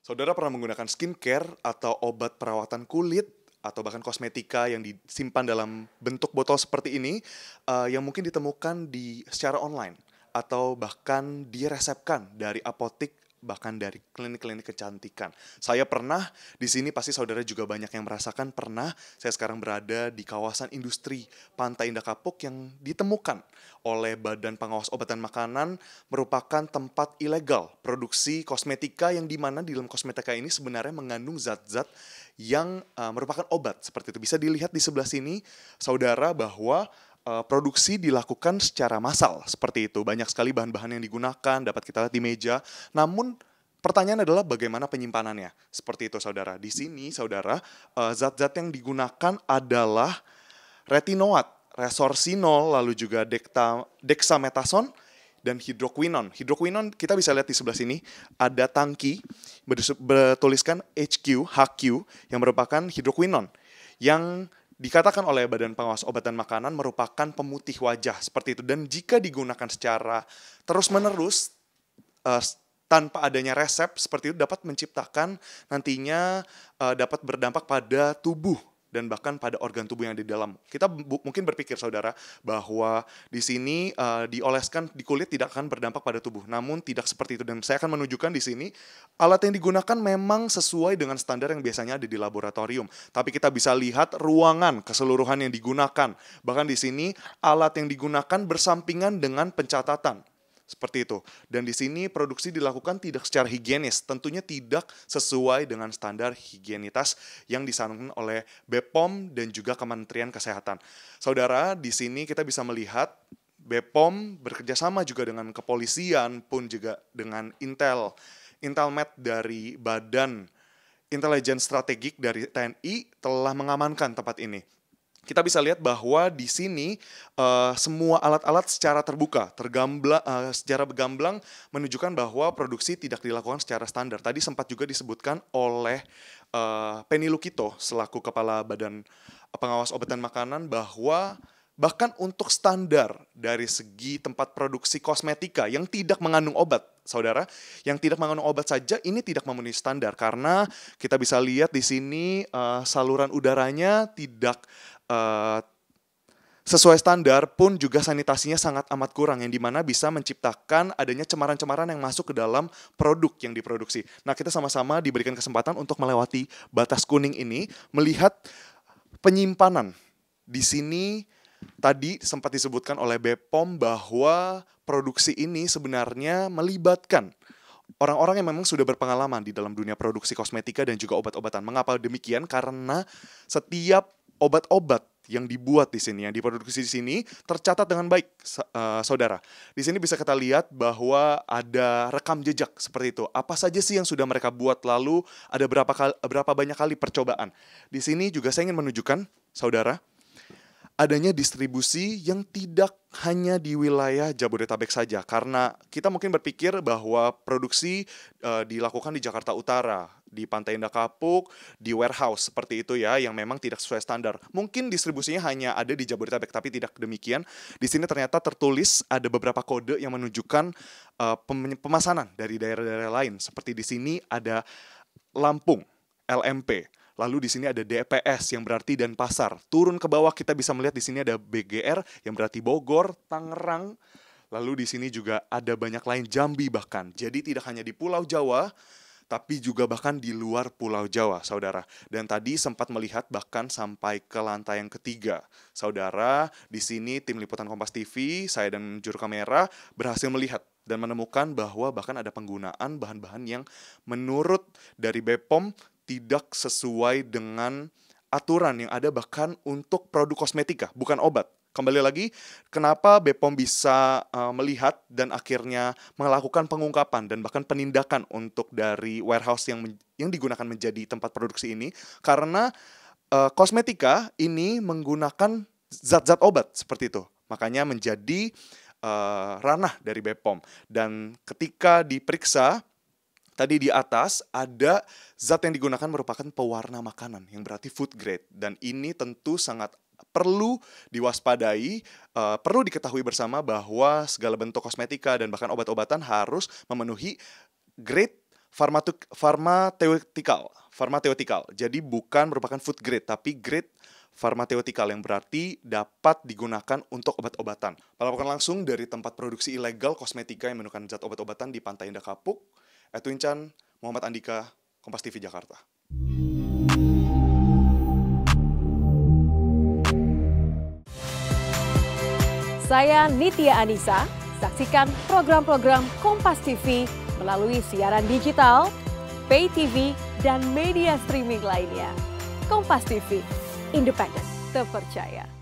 Saudara pernah menggunakan skincare atau obat perawatan kulit atau bahkan kosmetika yang disimpan dalam bentuk botol seperti ini, yang mungkin ditemukan secara online atau bahkan diresepkan dari apotik, bahkan dari klinik-klinik kecantikan. Saya pernah, di sini pasti saudara juga banyak yang merasakan pernah. Saya sekarang berada di kawasan industri Pantai Indah Kapuk yang ditemukan oleh Badan Pengawas Obat dan Makanan merupakan tempat ilegal produksi kosmetika, yang dimana di dalam kosmetika ini sebenarnya mengandung zat-zat yang merupakan obat. Seperti itu bisa dilihat di sebelah sini saudara, bahwa produksi dilakukan secara massal seperti itu. Banyak sekali bahan-bahan yang digunakan, dapat kita lihat di meja. Namun pertanyaan adalah bagaimana penyimpanannya. Seperti itu saudara. Di sini saudara, zat-zat yang digunakan adalah retinoat, resorcinol, lalu juga dexamethasone, dan hidroquinon. Hidroquinon kita bisa lihat di sebelah sini, ada tangki bertuliskan HQ yang merupakan hidroquinon, yang dikatakan oleh Badan Pengawas Obat dan Makanan merupakan pemutih wajah seperti itu. Dan jika digunakan secara terus-menerus tanpa adanya resep seperti itu, dapat menciptakan nantinya dapat berdampak pada tubuh dan bahkan pada organ tubuh yang ada di dalam. Kita mungkin berpikir saudara bahwa di sini dioleskan di kulit tidak akan berdampak pada tubuh. Namun tidak seperti itu, dan saya akan menunjukkan di sini alat yang digunakan memang sesuai dengan standar yang biasanya ada di laboratorium. Tapi kita bisa lihat ruangan keseluruhan yang digunakan. Bahkan di sini alat yang digunakan bersampingan dengan pencatatan. Seperti itu. Dan di sini produksi dilakukan tidak secara higienis, tentunya tidak sesuai dengan standar higienitas yang disarankan oleh BPOM dan juga Kementerian Kesehatan. Saudara, di sini kita bisa melihat BPOM bekerja sama juga dengan kepolisian, pun juga dengan Intelmed dari Badan Intelijen Strategik dari TNI telah mengamankan tempat ini. Kita bisa lihat bahwa di sini semua alat-alat secara terbuka, secara bergamblang menunjukkan bahwa produksi tidak dilakukan secara standar. Tadi sempat juga disebutkan oleh Penny Lukito selaku Kepala Badan Pengawas Obat dan Makanan bahwa bahkan untuk standar dari segi tempat produksi kosmetika yang tidak mengandung obat, saudara, yang tidak mengandung obat saja ini tidak memenuhi standar, karena kita bisa lihat di sini saluran udaranya tidak sesuai standar, pun juga sanitasinya sangat amat kurang, yang dimana bisa menciptakan adanya cemaran-cemaran yang masuk ke dalam produk yang diproduksi. Nah, kita sama-sama diberikan kesempatan untuk melewati batas kuning ini, melihat penyimpanan. Di sini tadi sempat disebutkan oleh BPOM bahwa produksi ini sebenarnya melibatkan orang-orang yang memang sudah berpengalaman di dalam dunia produksi kosmetika dan juga obat-obatan. Mengapa demikian? Karena setiap obat-obat yang dibuat di sini, yang diproduksi di sini tercatat dengan baik, saudara. Di sini bisa kita lihat bahwa ada rekam jejak seperti itu. Apa saja sih yang sudah mereka buat, lalu ada berapa banyak kali percobaan. Di sini juga saya ingin menunjukkan, saudara, adanya distribusi yang tidak hanya di wilayah Jabodetabek saja, karena kita mungkin berpikir bahwa produksi dilakukan di Jakarta Utara, di Pantai Indah Kapuk, di warehouse seperti itu ya, yang memang tidak sesuai standar. Mungkin distribusinya hanya ada di Jabodetabek, tapi tidak demikian. Di sini ternyata tertulis ada beberapa kode yang menunjukkan pemesanan dari daerah-daerah lain. Seperti di sini ada Lampung, LMP. Lalu di sini ada DPS yang berarti Denpasar. Turun ke bawah kita bisa melihat di sini ada BGR yang berarti Bogor, Tangerang. Lalu di sini juga ada banyak lain, Jambi bahkan. Jadi tidak hanya di Pulau Jawa, tapi juga bahkan di luar Pulau Jawa, saudara. Dan tadi sempat melihat bahkan sampai ke lantai yang ketiga. Saudara, di sini tim liputan Kompas TV, saya dan juru kamera berhasil melihat dan menemukan bahwa bahkan ada penggunaan bahan-bahan yang menurut dari BPOM tidak sesuai dengan aturan yang ada bahkan untuk produk kosmetika, bukan obat. Kembali lagi, kenapa BPOM bisa melihat dan akhirnya melakukan pengungkapan dan bahkan penindakan untuk dari warehouse yang digunakan menjadi tempat produksi ini, karena kosmetika ini menggunakan zat-zat obat seperti itu. Makanya menjadi ranah dari BPOM. Dan ketika diperiksa, tadi di atas ada zat yang digunakan merupakan pewarna makanan yang berarti food grade, dan ini tentu sangat perlu diwaspadai, perlu diketahui bersama bahwa segala bentuk kosmetika dan bahkan obat-obatan harus memenuhi grade Pharmaceutical. Jadi bukan merupakan food grade, tapi grade pharmaceutical yang berarti dapat digunakan untuk obat-obatan. Melaporkan langsung dari tempat produksi ilegal kosmetika yang menggunakan zat obat-obatan di Pantai Indah Kapuk, Edwin Chan, Muhammad Andika, Kompas TV Jakarta. Saya Nitya Anissa, saksikan program-program Kompas TV melalui siaran digital, pay TV, dan media streaming lainnya. Kompas TV, independen, terpercaya.